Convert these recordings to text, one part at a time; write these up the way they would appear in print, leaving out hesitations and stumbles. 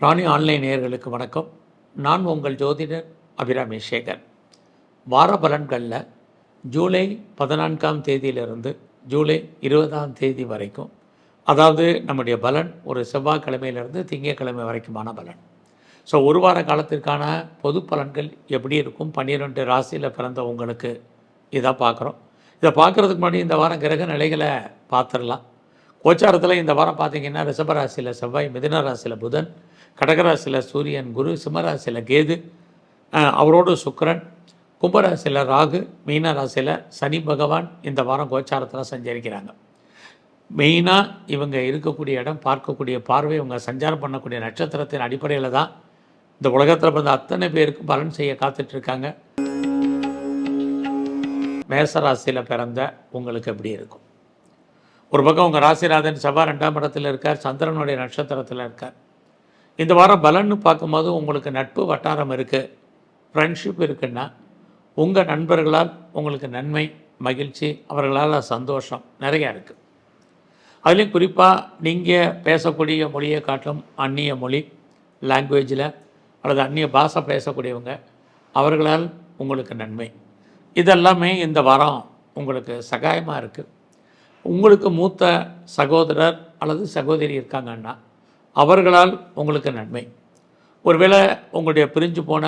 ராணி online நேயர்களுக்கு வணக்கம். நான் உங்கள் ஜோதிடர் அபிராமி சேகர். வார பலன்களில் ஜூலை 14ஆம் தேதியிலிருந்து ஜூலை 20ஆம் தேதி வரைக்கும், அதாவது நம்முடைய பலன் ஒரு செவ்வாய்க்கிழமையிலிருந்து திங்கட்கிழமை வரைக்குமான பலன். ஸோ ஒரு வார காலத்திற்கான பொது பலன்கள் எப்படி இருக்கும், 12 ராசியில் பிறந்த உங்களுக்கு இதை பார்க்குறோம். இதை பார்க்குறதுக்கு முன்னாடி இந்த வாரம் கிரக நிலைகளை பார்த்துடலாம். கோச்சாரத்தில் இந்த வாரம் பார்த்திங்கன்னா ரிஷபராசியில் செவ்வாய், மிதுன ராசியில் புதன், கடகராசியில் சூரியன், குரு, சிம்மராசியில் கேது, அவரோடு சுக்கிரன், கும்பராசியில் ராகு, மீன ராசியில் சனி பகவான் இந்த வாரம் கோச்சாரத்தில் சஞ்சரிக்கிறாங்க. மெயினாக இவங்க இருக்கக்கூடிய இடம், பார்க்கக்கூடிய பார்வை, இவங்க சஞ்சாரம் பண்ணக்கூடிய நட்சத்திரத்தின் அடிப்படையில் தான் இந்த உலகத்தில் பிறந்த அத்தனை பேருக்கு பலன் செய்ய காத்துட்ருக்காங்க. மேசராசியில் பிறந்த உங்களுக்கு எப்படி இருக்கும்? ஒரு பக்கம் உங்கள் ராசிநாதன் செவ்வாய் 2ஆம் இடத்தில் இருக்கார், சந்திரனுடைய நட்சத்திரத்தில் இருக்கார். இந்த வாரம் பலன்னு பார்க்கும்போது உங்களுக்கு நட்பு வட்டாரம் இருக்குது, ஃப்ரெண்ட்ஷிப் இருக்குன்னா உங்கள் நண்பர்களால் உங்களுக்கு நன்மை, மகிழ்ச்சி, அவர்களால் சந்தோஷம் நிறையா இருக்குது. அதுலேயும் குறிப்பாக நீங்கள் பேசக்கூடிய மொழியை காட்டும் அந்நிய மொழி, லாங்குவேஜில் அல்லது அந்நிய பாஷை பேசக்கூடியவங்க, அவர்களால் உங்களுக்கு நன்மை. இதெல்லாமே இந்த வாரம் உங்களுக்கு சகாயமாக இருக்குது. உங்களுக்கு மூத்த சகோதரர் அல்லது சகோதரி இருக்காங்கன்னா அவர்களால் உங்களுக்கு நன்மை. ஒருவேளை உங்களுடைய பிரிஞ்சு போன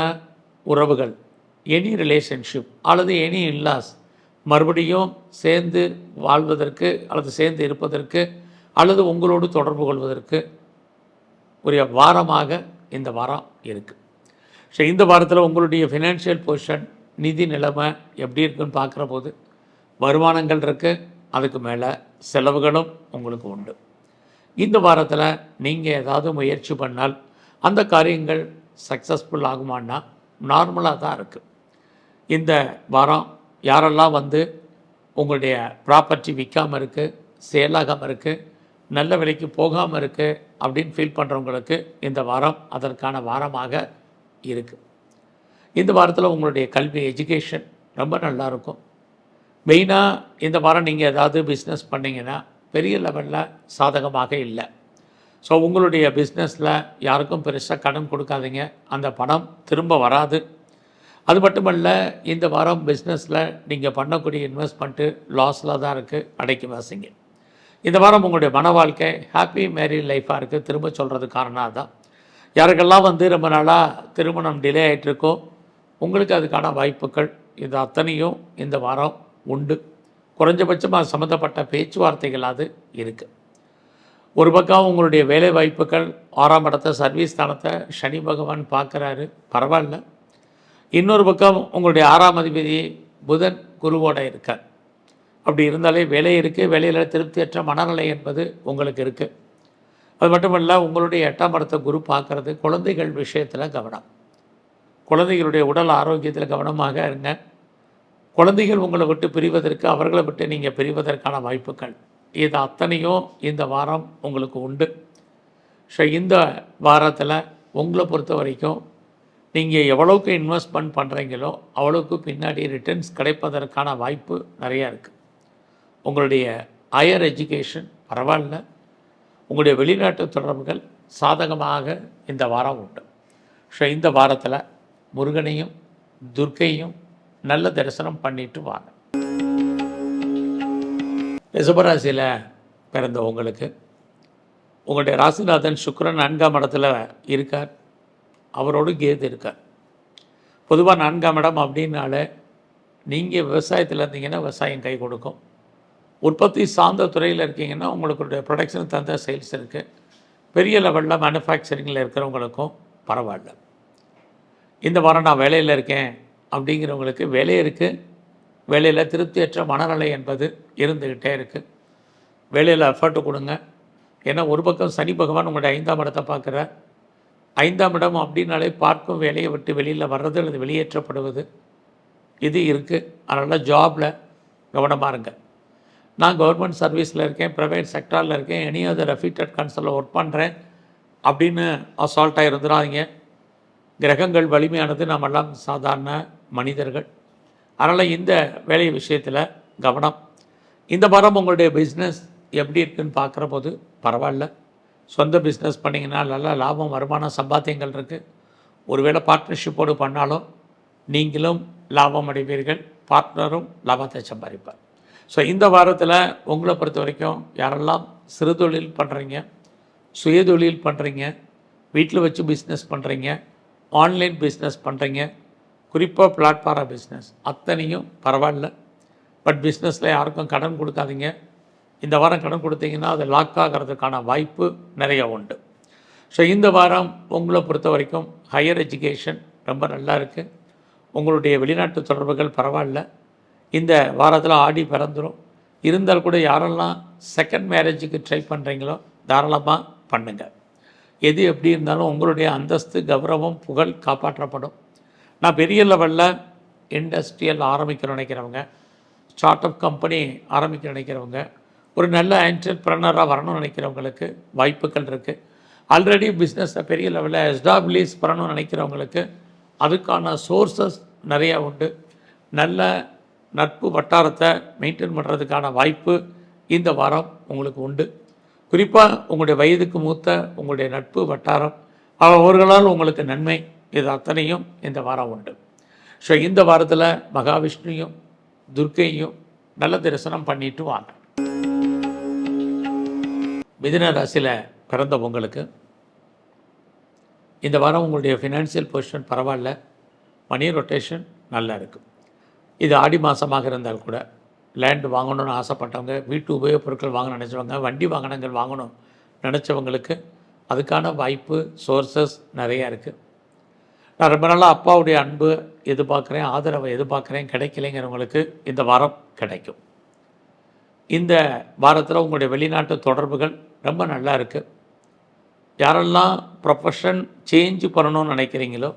உறவுகள், எனி ரிலேஷன்ஷிப் அல்லது எனி இன்லாஸ் மறுபடியும் சேர்ந்து வாழ்வதற்கு அல்லது சேர்ந்து இருப்பதற்கு அல்லது உங்களோடு தொடர்பு கொள்வதற்கு ஒரு வாரமாக இந்த வாரம் இருக்குது. ஸோ இந்த வாரத்தில் உங்களுடைய ஃபினான்ஷியல் பொசிஷன், நிதி நிலைமை எப்படி இருக்குன்னு பார்க்குற போது வருமானங்கள் இருக்குது, அதுக்கு மேலே செலவுகளும் உங்களுக்கு உண்டு. இந்த வாரத்தில் நீங்கள் ஏதாவது முயற்சி பண்ணால் அந்த காரியங்கள் சக்ஸஸ்ஃபுல் ஆகுமான்னா நார்மலாக தான் இருக்குது. இந்த வாரம் யாரெல்லாம் உங்களுடைய ப்ராப்பர்ட்டி விற்காமல் இருக்குது, சேலாகாமல் இருக்குது, நல்ல விலைக்கு போகாமல் இருக்குது அப்படின்னு ஃபீல் பண்ணுறவங்களுக்கு இந்த வாரம் அதற்கான வாரமாக இருக்குது. இந்த வாரத்தில் உங்களுடைய கல்வி, எஜுகேஷன் ரொம்ப நல்லாயிருக்கும். மெயினாக இந்த வாரம் நீங்கள் ஏதாவது பிஸ்னஸ் பண்ணிங்கன்னா பெரிய லெவலில் சாதகமாக இல்லை. ஸோ உங்களுடைய பிஸ்னஸில் யாருக்கும் பெருசாக கடன் கொடுக்காதீங்க, அந்த பணம் திரும்ப வராது. அது மட்டுமல்ல, இந்த வாரம் பிஸ்னஸில் நீங்கள் பண்ணக்கூடிய இன்வெஸ்ட்மெண்ட்டு லாஸில் தான் இருக்குது, அடைக்கி வாசிங்க. இந்த வாரம் உங்களுடைய மன வாழ்க்கை ஹாப்பி மேரிட் லைஃபாக இருக்குது. திரும்ப சொல்கிறது காரணம் தான். யாருக்கெல்லாம் ரொம்ப நாளாக திருமணம் டிலே ஆகிட்டுருக்கோ உங்களுக்கு அதுக்கான வாய்ப்புகள் இது அத்தனையும் இந்த வாரம் உண்டு. குறைஞ்சபட்சமாக சம்மந்தப்பட்ட பேச்சுவார்த்தைகளாவது இருக்குது. ஒரு பக்கம் உங்களுடைய வேலை வாய்ப்புகள் 6ஆம் இடத்தை, சர்வீஸ் ஸ்தானத்தை சனி பகவான் பார்க்குறாரு, பரவாயில்ல. இன்னொரு பக்கம் உங்களுடைய 6ஆம் அதிபதி புதன் குருவோடு இருக்கார். அப்படி இருந்தாலே வேலை இருக்குது, வேலையில் திருப்தியற்ற மனநிலை என்பது உங்களுக்கு இருக்குது. அது மட்டும் இல்லை, உங்களுடைய 8ஆம் இடத்தை குரு பார்க்குறது. குழந்தைகள் விஷயத்தில் கவனம், குழந்தைகளுடைய உடல் ஆரோக்கியத்தில் கவனமாக இருங்க. குழந்தைகள் உங்களை விட்டு பிரிவதற்கு, அவர்களை விட்டு நீங்கள் பிரிவதற்கான வாய்ப்புகள் இது அத்தனையும் இந்த வாரம் உங்களுக்கு உண்டு. ஸோ இந்த வாரத்தில் உங்களை பொறுத்த வரைக்கும் நீங்கள் எவ்வளோக்கு இன்வெஸ்ட்மெண்ட் பண்ணுறீங்களோ அவ்வளோக்கு பின்னாடி ரிட்டர்ன்ஸ் கிடைப்பதற்கான வாய்ப்பு நிறையா இருக்குது. உங்களுடைய ஹையர் எஜுகேஷன் பரவாயில்ல. உங்களுடைய வெளிநாட்டு தொடர்புகள் சாதகமாக இந்த வாரம் உண்டு. ஸோ இந்த வாரத்தில் முருகனையும் துர்க்கையும் நல்ல தரிசனம் பண்ணிட்டு வாங்க. ரிஷபராசியில் பிறந்த உங்களுக்கு உங்களுடைய ராசிநாதன் சுக்கிரன் 4ஆம் இடத்துல இருக்கார், அவரோடு கேது இருக்கார். பொதுவாக 4ஆம் இடம் அப்படின்னாலே நீங்கள் விவசாயத்தில் இருந்தீங்கன்னா விவசாயம் கை கொடுக்கும். உற்பத்தி சார்ந்த துறையில் இருக்கீங்கன்னா உங்களுடைய ப்ரொடக்ஷன் தகுந்த சேல்ஸ் இருக்குது. பெரிய லெவலில் மேனுஃபேக்சரிங்கில் இருக்கிறவங்களுக்கும் பரவாயில்ல. இந்த வாரம் நான் வேலையில் இருக்கேன் அப்படிங்கிறவங்களுக்கு வேலை இருக்குது, வேலையில் திருப்தியற்ற மனநிலை என்பது இருந்துக்கிட்டே இருக்குது. வேலையில் எஃபர்ட்டு கொடுங்க. ஏன்னா ஒரு பக்கம் சனி பகவான் உங்களுடைய 5ஆம் இடத்தை பார்க்குற. 5ஆம் இடம் அப்படின்னாலே பார்க்கும் வேலையை விட்டு வெளியில் வர்றது அல்லது வெளியேற்றப்படுவது இது இருக்குது. அதனால் ஜாபில் கவனமாக இருங்க. நான் கவர்மெண்ட் சர்வீஸில் இருக்கேன், ப்ரைவேட் செக்டாரில் இருக்கேன், எனி அதர் ரெஃப்யூட்டட் கன்சலில் ஒர்க் பண்ணுறேன் அப்படின்னு அசால்ட்டாக இருந்துடாதீங்க. கிரகங்கள் வலிமையானது, நம்மெல்லாம் சாதாரண மனிதர்கள். அதனால் இந்த வேலை விஷயத்தில் கவனம். இந்த வாரம் உங்களுடைய பிஸ்னஸ் எப்படி இருக்குதுன்னு பார்க்குற போது பரவாயில்ல. சொந்த பிஸ்னஸ் பண்ணிங்கன்னா நல்ல லாபம் வருமானம் சம்பாத்தியங்கள் இருக்குது. ஒருவேளை பார்ட்னர்ஷிப்போடு பண்ணாலும் நீங்களும் லாபம் அடைவீர்கள், பார்ட்னரும் லாபத்தை சம்பாதிப்பார். ஸோ இந்த வாரத்தில் உங்களை பொறுத்த வரைக்கும் யாரெல்லாம் சிறு தொழில் பண்ணுறீங்க, சுயதொழில் பண்ணுறீங்க, வீட்டில் வச்சு பிஸ்னஸ் பண்ணுறீங்க, ஆன்லைன் பிஸ்னஸ் பண்ணுறீங்க, குறிப்பாக பிளாட்ஃபார்ம் பிஸ்னஸ் அத்தனையும் பரவாயில்ல. பட் பிஸ்னஸில் யாருக்கும் கடன் கொடுக்காதீங்க. இந்த வாரம் கடன் கொடுத்தீங்கன்னா அது லாக் ஆகிறதுக்கான வாய்ப்பு நிறைய உண்டு. ஸோ இந்த வாரம் உங்களை பொறுத்த வரைக்கும் ஹையர் எஜுகேஷன் ரொம்ப நல்லா இருக்குது. உங்களுடைய வெளிநாட்டு தொடர்புகள் பரவாயில்ல. இந்த வாரத்தில் ஆடி பிறந்துடும். இருந்தால் கூட யாரெல்லாம் செகண்ட் மேரேஜுக்கு ட்ரை பண்ணுறீங்களோ தாராளமாக பண்ணுங்கள். எது எப்படி இருந்தாலும் உங்களுடைய அந்தஸ்து, கௌரவம், புகழ் காப்பாற்றப்படும். நான் பெரிய லெவலில் இண்டஸ்ட்ரியல் ஆரம்பிக்க நினைக்கிறவங்க, ஸ்டார்ட் அப் கம்பெனி ஆரம்பிக்க நினைக்கிறவங்க, ஒரு நல்ல என்டர்பிரனராக வரணும்னு நினைக்கிறவங்களுக்கு வாய்ப்புகள் இருக்குது. ஆல்ரெடி பிஸ்னஸை பெரிய லெவலில் எஸ்டாப்ளிஷ் பண்ணணும்னு நினைக்கிறவங்களுக்கு அதுக்கான சோர்ஸஸ் நிறையா உண்டு. நல்ல நட்பு வட்டாரத்தை மெயின்டைன் பண்ணுறதுக்கான வாய்ப்பு இந்த வாரம் உங்களுக்கு உண்டு. குறிப்பாக உங்களுடைய வயதுக்கு மூத்த உங்களுடைய நட்பு வட்டாரம் அவர்களால் உங்களுக்கு நன்மை, இது அத்தனையும் இந்த வாரம் உண்டு. ஸோ இந்த வாரத்தில் மகாவிஷ்ணுவையும் துர்க்கையும் நல்ல தரிசனம் பண்ணிட்டு வாங்க. மிதுன ராசியில் பிறந்த உங்களுக்கு இந்த வாரம் உங்களுடைய ஃபினான்ஷியல் பொசிஷன் பரவாயில்ல, மணி ரொட்டேஷன் நல்லா இருக்குது. இது ஆடி மாதமாக இருந்தால் கூட லேண்டு வாங்கணும்னு ஆசைப்பட்டவங்க, வீட்டு உபயோகப் பொருட்கள் வாங்க நினச்சவங்க, வண்டி வாகனங்கள் வாங்கணும் நினச்சவங்களுக்கு அதுக்கான வாய்ப்பு, சோர்ஸஸ் நிறையா இருக்குது. நான் ரொம்ப நாளாக அப்பாவுடைய அன்பு எதிர்பார்க்குறேன், ஆதரவை எதிர்பார்க்குறேன், கிடைக்கலைங்கிறவங்களுக்கு இந்த வாரம் கிடைக்கும். இந்த வாரத்தில் உங்களுடைய வெளிநாட்டு தொடர்புகள் ரொம்ப நல்லா இருக்குது. யாரெல்லாம் ப்ரொஃபஷன் சேஞ்ச் பண்ணணும்னு நினைக்கிறீங்களோ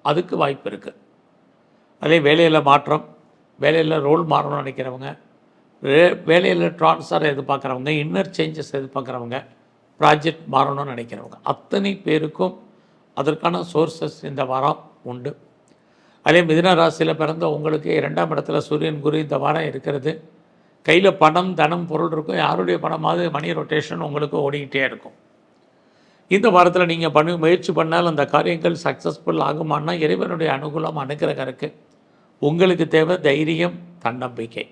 அதுக்கு வாய்ப்பு இருக்குது. அதே வேலையில் மாற்றம், வேலையில் ரோல் மாறணும்னு நினைக்கிறவங்க, வேலையில் ட்ரான்ஸ்ஃபர் எதிர்பார்க்குறவங்க, இன்னர் சேஞ்சஸ் எதிர்பார்க்குறவங்க, ப்ராஜெக்ட் மாறணும்னு நினைக்கிறவங்க அத்தனை பேருக்கும் அதற்கான சோர்ஸஸ் இந்த வாரம் உண்டு. அதே மிதுன ராசியில் பிறந்த உங்களுக்கு 2ஆம் இடத்துல சூரியன், குரு இந்த வாரம் இருக்கிறது. கையில் பணம், தனம், பொருள் இருக்கும். யாருடைய பணமாவது மணி ரொட்டேஷன் உங்களுக்கு ஓடிக்கிட்டே இருக்கும். இந்த வாரத்தில் நீங்கள் முயற்சி பண்ணால் அந்த காரியங்கள் சக்ஸஸ்ஃபுல் ஆகுமானா இறைவனுடைய அனுகூலம், அனுகிரகம் இருக்குது. உங்களுக்கு தேவை தைரியம், தன்னம்பிக்கை.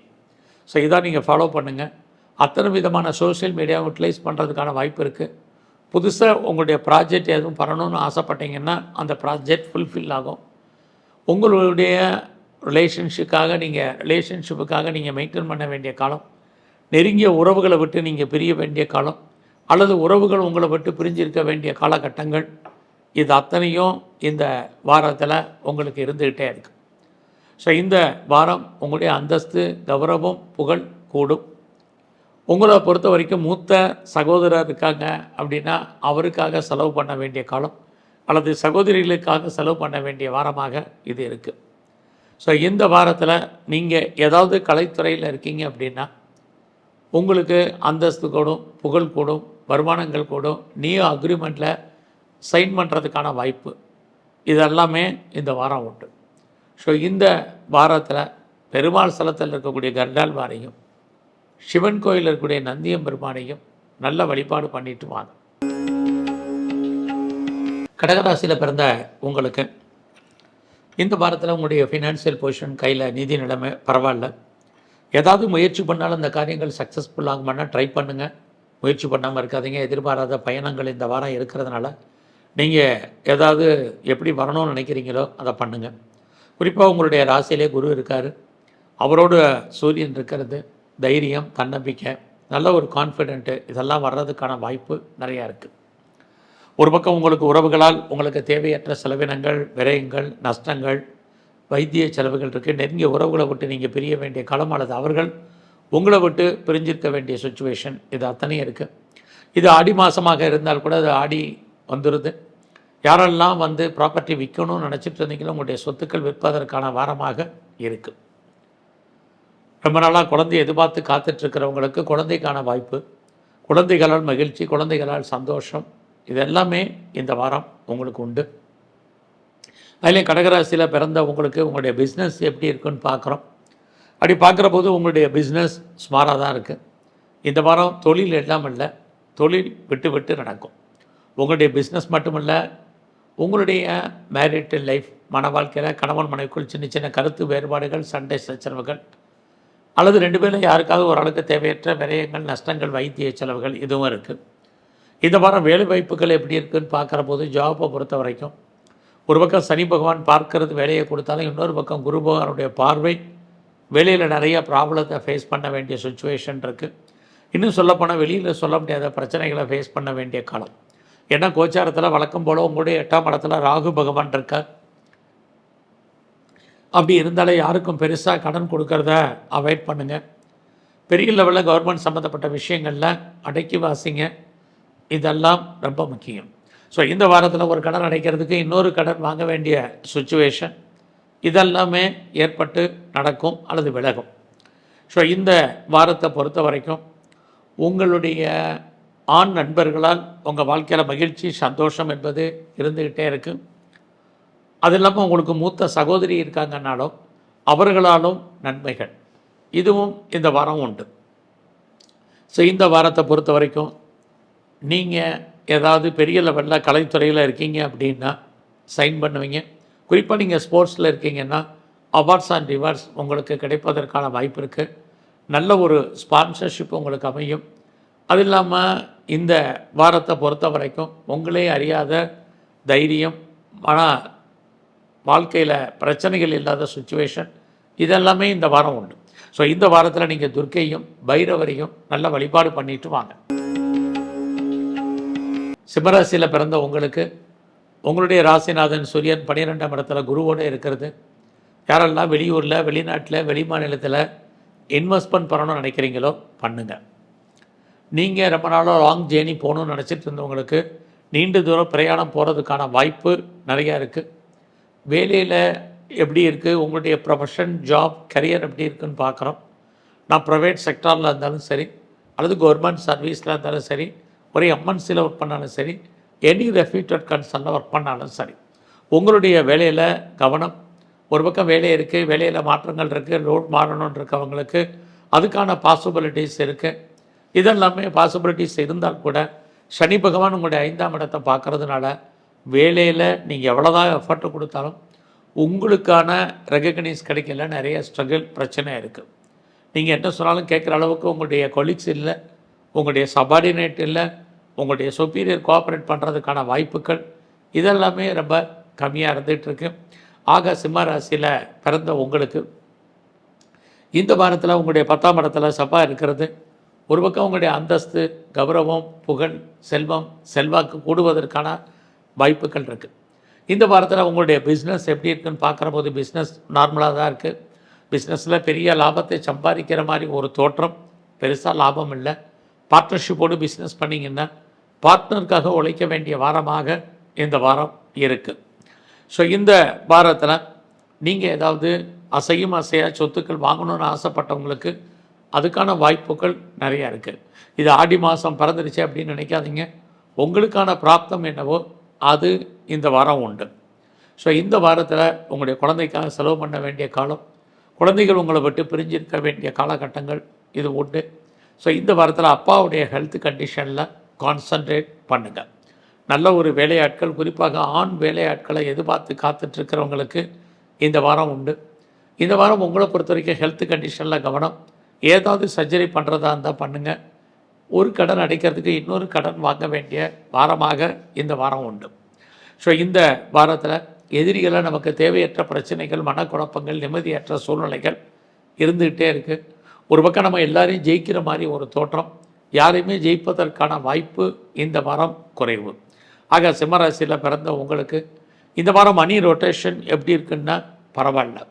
ஸோ இதான் நீங்கள் ஃபாலோ பண்ணுங்கள். அத்தனை விதமான சோஷியல் மீடியா யூட்டிலைஸ் பண்ணுறதுக்கான வாய்ப்பு இருக்குது. புதுசாக உங்களுடைய ப்ராஜெக்ட் எதுவும் பண்ணணும்னு ஆசைப்பட்டீங்கன்னா அந்த ப்ராஜெக்ட் ஃபுல்ஃபில் ஆகும். உங்களுடைய ரிலேஷன்ஷிப்புக்காக நீங்கள் மெயின்டைன் பண்ண வேண்டிய காலம், நெருங்கிய உறவுகளை விட்டு நீங்கள் பிரிய வேண்டிய காலம், அல்லது உறவுகள் உங்களை விட்டு பிரிஞ்சிருக்க வேண்டிய காலகட்டங்கள், இது அத்தனையும் இந்த வாரத்தில் உங்களுக்கு இருந்துக்கிட்டே இருக்குது. ஸோ இந்த வாரம் உங்களுடைய அந்தஸ்து, கௌரவம், புகழ் கூடும். உங்களை பொறுத்த வரைக்கும் மூத்த சகோதரர் இருக்காங்க அப்படின்னா அவருக்காக செலவு பண்ண வேண்டிய காலம், அல்லது சகோதரிகளுக்காக செலவு பண்ண வேண்டிய வாரமாக இது இருக்குது. ஸோ இந்த வாரத்தில் நீங்கள் ஏதாவது கலைத்துறையில் இருக்கீங்க அப்படின்னா உங்களுக்கு அந்தஸ்து கூடும், புகழ் கூடும், வருமானங்கள் கூடும், நியூ அக்ரிமெண்ட்டில் சைன் பண்ணுறதுக்கான வாய்ப்பு, இதெல்லாமே இந்த வாரம் உண்டு. ஸோ இந்த வாரத்தில் பெருமாள் ஸ்தலத்தில் இருக்கக்கூடிய கருடாழ்வாரையும், சிவன் கோயிலில் இருக்கக்கூடிய நந்தியம் பெருமானையும் நல்ல வழிபாடு பண்ணிட்டு வாங்க. கடகராசியில் பிறந்த உங்களுக்கு இந்த வாரத்தில் உங்களுடைய ஃபினான்ஷியல் பொசிஷன், கையில் நிதி நிலைமை பரவாயில்ல. ஏதாவது முயற்சி பண்ணாலும் அந்த காரியங்கள் சக்ஸஸ்ஃபுல் ஆகுமானா ட்ரை பண்ணுங்கள். முயற்சி பண்ணாமல் இருக்காதீங்க. எதிர்பாராத பயணங்கள் இந்த வாரம் இருக்கிறதுனால நீங்கள் ஏதாவது எப்படி வரணும்னு நினைக்கிறீங்களோ அதை பண்ணுங்கள். குறிப்பாக உங்களுடைய ராசியிலே குரு இருக்கார், அவரோட சூரியன் இருக்கிறது. தைரியம், தன்னம்பிக்கை, நல்ல ஒரு கான்ஃபிடென்ட்டு இதெல்லாம் வர்றதுக்கான வாய்ப்பு நிறையா இருக்குது. ஒரு பக்கம் உங்களுக்கு உறவுகளால் உங்களுக்கு தேவையற்ற செலவினங்கள், விரயங்கள், நஷ்டங்கள், வைத்திய செலவுகள் இருக்குது. நெருங்கிய உறவுகளை விட்டு நீங்கள் பிரிய வேண்டிய காலம், அல்லது அவர்கள் உங்களை விட்டு பிரிஞ்சிருக்க வேண்டிய சுச்சுவேஷன், இது அத்தனையும் இருக்குது. இது ஆடி மாதமாக இருந்தால் கூட அது ஆடி வந்துடுது. யாரெல்லாம் ப்ராப்பர்ட்டி விற்கணும்னு நினச்சிட்டு இருந்தீங்களோ உங்களுடைய சொத்துக்கள் விற்பதற்கான வாரமாக இருக்குது. ரொம்ப நாளாக குழந்தையை எதிர்பார்த்து காத்துட்ருக்கிறவங்களுக்கு குழந்தைக்கான வாய்ப்பு, குழந்தைகளால் மகிழ்ச்சி, குழந்தைகளால் சந்தோஷம், இது எல்லாமே இந்த வாரம் உங்களுக்கு உண்டு. அதிலே கடகராசியில் பிறந்த உங்களுக்கு உங்களுடைய பிஸ்னஸ் எப்படி இருக்குன்னு பார்க்குறோம். அப்படி பார்க்குற போது உங்களுடைய பிஸ்னஸ் ஸ்மாராக தான் இருக்குது. இந்த வாரம் தொழில் எல்லாம் இல்லை, தொழில் விட்டு விட்டு நடக்கும். உங்களுடைய பிஸ்னஸ் மட்டுமல்ல, உங்களுடைய மேரிட்டல் லைஃப், மன வாழ்க்கையில் கணவன் மனைவிக்குள் சின்ன சின்ன கருத்து வேறுபாடுகள், சண்டை சச்சரவுகள், அல்லது 2 பேரில் யாருக்காவது ஒரு ஆளுக்கு தேவையற்ற விரயங்கள், நஷ்டங்கள், வைத்திய செலவுகள் இதுவும் இருக்குது. இந்த வாரம் வேலை வாய்ப்புகள் எப்படி இருக்குதுன்னு பார்க்குற போது ஜாப்பை பொறுத்த வரைக்கும் ஒரு பக்கம் சனி பகவான் பார்க்கறது வேலையை கொடுத்தாலும், இன்னொரு பக்கம் குரு பகவானுடைய பார்வை வேலையில் நிறைய ப்ராப்ளத்தை ஃபேஸ் பண்ண வேண்டிய சுச்சுவேஷன் இருக்குது. இன்னும் சொல்லப்போனால் வெளியில் சொல்ல முடியாத பிரச்சனைகளை ஃபேஸ் பண்ண வேண்டிய காலம். ஏன்னா கோச்சாரத்தில் வழக்கம் போல் உங்களுடைய 8ஆம் இடத்துல ராகு பகவான் இருக்கார். அப்படி இருந்தாலே யாருக்கும் பெருசாக கடன் கொடுக்கறத அவாய்ட் பண்ணுங்கள். பெரிய லெவலில் கவர்மெண்ட் சம்மந்தப்பட்ட விஷயங்களில் அடக்கி வாசிங்க. இதெல்லாம் ரொம்ப முக்கியம். ஸோ இந்த வாரத்தில் ஒரு கடன் அடைக்கிறதுக்கு இன்னொரு கடன் வாங்க வேண்டிய சுச்சுவேஷன் இதெல்லாமே ஏற்பட்டு நடக்கும் அல்லது விலகும். ஸோ இந்த வாரத்தை பொறுத்த வரைக்கும் உங்களுடைய ஆண் நண்பர்களால் உங்கள் வாழ்க்கையில் மகிழ்ச்சி, சந்தோஷம் என்பது இருந்துக்கிட்டே இருக்குது. அது இல்லாமல் உங்களுக்கு மூத்த சகோதரி இருக்காங்கன்னாலும் அவர்களாலும் நன்மைகள் இதுவும் இந்த வாரம் உண்டு. ஸோ இந்த வாரத்தை பொறுத்த வரைக்கும் நீங்கள் ஏதாவது பெரிய லெவலில் கலைத்துறையில் இருக்கீங்க அப்படின்னா சைன் பண்ணுவீங்க. குறிப்பாக நீங்கள் ஸ்போர்ட்ஸில் இருக்கீங்கன்னா அவார்ட்ஸ் அண்ட் ரிவார்ட்ஸ் உங்களுக்கு கிடைப்பதற்கான வாய்ப்பு இருக்குது. நல்ல ஒரு ஸ்பான்சர்ஷிப் உங்களுக்கு அமையும். அது இல்லாமல் இந்த வாரத்தை பொறுத்த வரைக்கும் உங்களே அறியாத தைரியம், மன வாழ்க்கையில் பிரச்சனைகள் இல்லாத சுச்சுவேஷன் இதெல்லாமே இந்த வாரம் உண்டு. ஸோ இந்த வாரத்தில் நீங்கள் துர்க்கையும் பைரவரையும் நல்ல வழிபாடு பண்ணிட்டு வாங்க. சிம்மராசியில் பிறந்த உங்களுக்கு உங்களுடைய ராசிநாதன் சூரியன் 12ஆம் இடத்துல குருவோடு இருக்கிறது. யாரெல்லாம் வெளியூரில், வெளிநாட்டில், வெளி மாநிலத்தில் இன்வெஸ்ட்மெண்ட் பண்ணணும்னு நினைக்கிறீங்களோ பண்ணுங்கள். நீங்கள் ரொம்ப நாளாக லாங் ஜேர்னி போகணுன்னு நினச்சிட்டு இருந்தவங்களுக்கு நீண்ட தூரம் பிரயாணம் போகிறதுக்கான வாய்ப்பு நிறையா இருக்குது. வேலையில் எப்படி இருக்குது, உங்களுடைய ப்ரொஃபஷன், ஜாப், கரியர் எப்படி இருக்குதுன்னு பார்க்குறோம். நான் ப்ரைவேட் செக்டாரில் இருந்தாலும் சரி, அல்லது கவர்மெண்ட் சர்வீஸில் இருந்தாலும் சரி, ஒரே எம்என்சியில் ஒர்க் பண்ணாலும் சரி, எனி ரெப்யூட்டட் கன்சர்னில் ஒர்க் பண்ணாலும் சரி, உங்களுடைய வேலையில் கவனம். ஒரு பக்கம் வேலை இருக்குது, வேலையில் மாற்றங்கள் இருக்குது, ரோட் மாறணும்னு இருக்கவங்களுக்கு அதுக்கான பாசிபிலிட்டிஸ் இருக்குது. இதெல்லாமே பாசிபிலிட்டிஸ் இருந்தால் கூட சனி பகவான் உங்களுடைய 5ஆம் இடத்தை பார்க்குறதுனால வேலையில் நீங்கள் எவ்வளோதான் எஃபர்ட் கொடுத்தாலும் உங்களுக்கான ரெகக்னைஸ் கிடைக்கல. நிறைய ஸ்ட்ரகிள், பிரச்சனை இருக்குது. நீங்கள் என்ன சொன்னாலும் கேட்குற அளவுக்கு உங்களுடைய கொலீக்ஸ் இல்லை, உங்களுடைய சபார்டினேட் இல்லை, உங்களுடைய சுப்பீரியர் கோஆப்ரேட் பண்ணுறதுக்கான வாய்ப்புகள் இதெல்லாமே ரொம்ப கம்மியாக இருந்துகிட்ருக்கு. ஆக சிம்ம ராசியில் பிறந்த உங்களுக்கு இந்த வாரத்தில் உங்களுடைய 10ஆம் இடத்துல செவ்வாய் இருக்கிறது. ஒரு பக்கம் உங்களுடைய அந்தஸ்து, கௌரவம், புகழ், செல்வம், செல்வாக்கு கூடுவதற்கான வாய்ப்புகள் இருக்குது. இந்த வாரத்தில் உங்களுடைய பிஸ்னஸ் எப்படி இருக்குன்னு பார்க்குற போது பிஸ்னஸ் நார்மலாக தான் இருக்குது. பிஸ்னஸில் பெரிய லாபத்தை சம்பாதிக்கிற மாதிரி ஒரு தோற்றம், பெருசாக லாபம் இல்லை. பார்ட்னர்ஷிப்போடு பிஸ்னஸ் பண்ணிங்கன்னா பார்ட்னருக்காக உழைக்க வேண்டிய வாரமாக இந்த வாரம் இருக்குது. ஸோ இந்த வாரத்தில் நீங்கள் ஏதாவது அசையும் அசையா சொத்துக்கள் வாங்கணும்னு ஆசைப்பட்டவங்களுக்கு அதுக்கான வாய்ப்புகள் நிறையா இருக்குது. இது ஆடி மாதம் பிறந்துருச்சு அப்படின்னு நினைக்காதீங்க. உங்களுக்கான பிராப்தம் என்னவோ அது இந்த வாரம் உண்டு. ஸோ இந்த வாரத்தில் உங்களுடைய குழந்தைக்காக செலவு பண்ண வேண்டிய காலம், குழந்தைகள் உங்களை விட்டு பிரிஞ்சிருக்க வேண்டிய காலகட்டங்கள் இது உண்டு. ஸோ இந்த வாரத்தில் அப்பாவுடைய ஹெல்த் கண்டிஷனில் கான்சன்ட்ரேட் பண்ணுங்கள். நல்ல ஒரு வேலையாட்கள், குறிப்பாக ஆண் வேலையாட்களை எதிர்பார்த்து காத்துட்ருக்கிறவங்களுக்கு இந்த வாரம் உண்டு. இந்த வாரம் உங்களை பொறுத்த வரைக்கும் ஹெல்த் கண்டிஷனில் கவனம். ஏதாவது சர்ஜரி பண்ணுறதா இருந்தால் பண்ணுங்கள். ஒரு கடன் அடைக்கிறதுக்கு இன்னொரு கடன் வாங்க வேண்டிய வாரமாக இந்த வாரம் உண்டு. ஸோ இந்த வாரத்தில் எதிரிகளை, நமக்கு தேவையற்ற பிரச்சனைகள், மனக்குழப்பங்கள், நிம்மதியற்ற சூழ்நிலைகள் இருந்துக்கிட்டே இருக்குது. ஒரு பக்கம் நம்ம எல்லாரையும் ஜெயிக்கிற மாதிரி ஒரு தோற்றம், யாரையுமே ஜெயிப்பதற்கான வாய்ப்பு இந்த வாரம் குறைவு. ஆக சிம்மராசியில் பிறந்த உங்களுக்கு இந்த வாரம் மணி ரொட்டேஷன் எப்படி இருக்குன்னா பரவாயில்ல.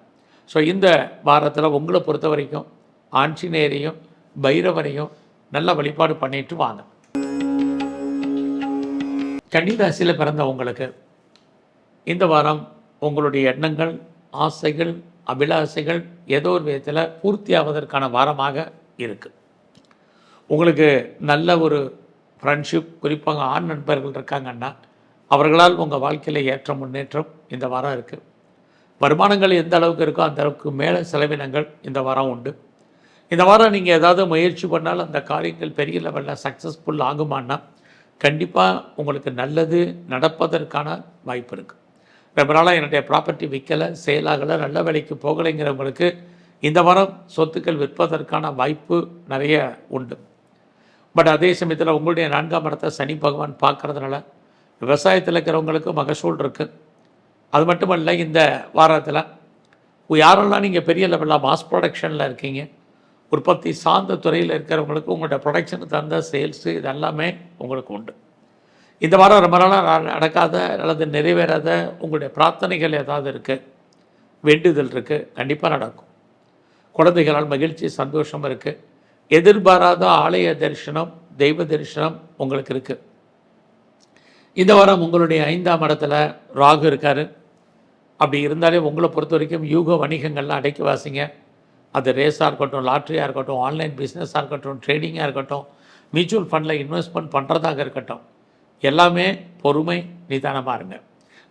ஸோ இந்த வாரத்தில் உங்களை பொறுத்த வரைக்கும் ஆஞ்சநேயரையும் பைரவரையும் நல்ல வழிபாடு பண்ணிட்டு வாங்க. கன்னிராசியில் பிறந்த உங்களுக்கு இந்த வாரம் உங்களுடைய எண்ணங்கள், ஆசைகள், அபிலாசைகள் ஏதோ ஒரு விதத்தில் பூர்த்தியாவதற்கான வாரமாக இருக்குது. உங்களுக்கு நல்ல ஒரு ஃப்ரெண்ட்ஷிப், குறிப்பாக ஆண் நண்பர்கள் இருக்காங்கன்னா அவர்களால் உங்கள் வாழ்க்கையில் ஏற்ற முன்னேற்றம் இந்த வாரம் இருக்குது. வருமானங்கள் எந்த அளவுக்கு இருக்கோ அந்த அளவுக்கு மேலே செலவினங்கள் இந்த வாரம் உண்டு. இந்த வாரம் நீங்கள் ஏதாவது முயற்சி பண்ணால் அந்த காரியங்கள் பெரிய லெவலில் சக்ஸஸ்ஃபுல் ஆகுமான்னா கண்டிப்பாக உங்களுக்கு நல்லது நடப்பதற்கான வாய்ப்பு இருக்குது. ரொம்ப நாளாக என்னுடைய ப்ராப்பர்ட்டி விற்கலை, சேலாகலை, நல்ல விலைக்கு போகலைங்கிறவங்களுக்கு இந்த வாரம் சொத்துக்கள் விற்பதற்கான வாய்ப்பு நிறைய உண்டு. பட் அதே சமயத்தில் உங்களுடைய 4ஆம் இடத்தை சனி பகவான் பார்க்குறதுனால விவசாயத்தில் இருக்கிறவங்களுக்கு மகசூல் இருக்குது. அது மட்டுமல்ல, இந்த வாரத்தில் யாரெல்லாம் நீங்கள் பெரிய லெவலில் மாஸ் ப்ரொடக்ஷனில் இருக்கீங்க, உற்பத்தி சார்ந்த துறையில் இருக்கிறவங்களுக்கு உங்களோட ப்ரொடக்ஷனுக்கு தகுந்த சேல்ஸு இது எல்லாமே உங்களுக்கு உண்டு. இந்த வாரம் ரொம்ப நாளாக நடக்காத அல்லது நிறைவேறாத உங்களுடைய பிரார்த்தனைகள் ஏதாவது இருக்குது, வேண்டுதல் இருக்குது, கண்டிப்பாக நடக்கும். குழந்தைகளால் மகிழ்ச்சி சந்தோஷம் இருக்குது. எதிர்பாராத ஆலய தரிசனம், தெய்வ தரிசனம் உங்களுக்கு இருக்குது. இந்த வாரம் உங்களுடைய 5ஆம் இடத்துல ராகு இருக்கார். அப்படி இருந்தாலே உங்களை பொறுத்த வரைக்கும் யூக வணிகங்கள்லாம் அடக்கி வாசிங்க. அது ரேஸாக இருக்கட்டும், லாட்ரியாக இருக்கட்டும், ஆன்லைன் பிஸ்னஸாக இருக்கட்டும், ட்ரேடிங்காக இருக்கட்டும், மியூச்சுவல் ஃபண்டில் இன்வெஸ்ட்மெண்ட் பண்ணுறதாக இருக்கட்டும், எல்லாமே பொறுமை நிதானமாக இருங்க.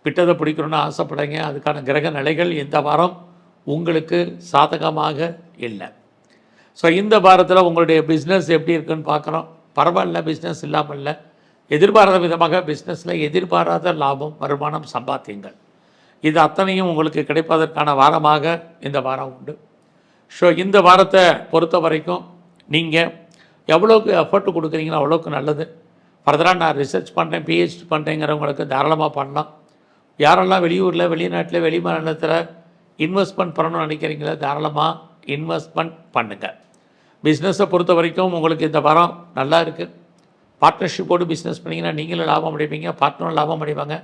விட்டதை பிடிக்கணும்னு ஆசைப்படுங்க. அதுக்கான கிரக நிலைகள் இந்த வாரம் உங்களுக்கு சாதகமாக இல்லை. ஸோ இந்த வாரத்தில் உங்களுடைய பிஸ்னஸ் எப்படி இருக்குன்னு பார்க்குறோம். பரவாயில்ல, பிஸ்னஸ் இல்லாமல் இல்லை. எதிர்பாராத விதமாக பிஸ்னஸில் எதிர்பாராத லாபம், வருமானம், சம்பாத்தியங்கள் இது அத்தனையும் உங்களுக்கு கிடைப்பதற்கான வாரமாக இந்த வாரம் உண்டு. ஸோ இந்த வாரத்தை பொறுத்த வரைக்கும் நீங்கள் எவ்வளோக்கு எஃபர்ட் கொடுக்குறீங்களோ அவ்வளோக்கு நல்லது. ஃபர்தராக நான் ரிசர்ச் பண்ணுறேன், பிஹெச்டி பண்ணுறேங்கிறவங்களுக்கு தாராளமாக பண்ணலாம். யாரெல்லாம் வெளியூரில், வெளிநாட்டில், வெளி மாநிலத்தில் இன்வெஸ்ட்மெண்ட் பண்ணணும்னு நினைக்கிறீங்களோ தாராளமாக இன்வெஸ்ட்மெண்ட் பண்ணுங்கள். பிஸ்னஸை பொறுத்த வரைக்கும் உங்களுக்கு இந்த வாரம் நல்லா இருக்குது. பார்ட்னர்ஷிப்போடு பிஸ்னஸ் பண்ணிங்கன்னா நீங்களும் லாபம் அடைப்பீங்க, பார்ட்னரும் லாபம் அடைவாங்க.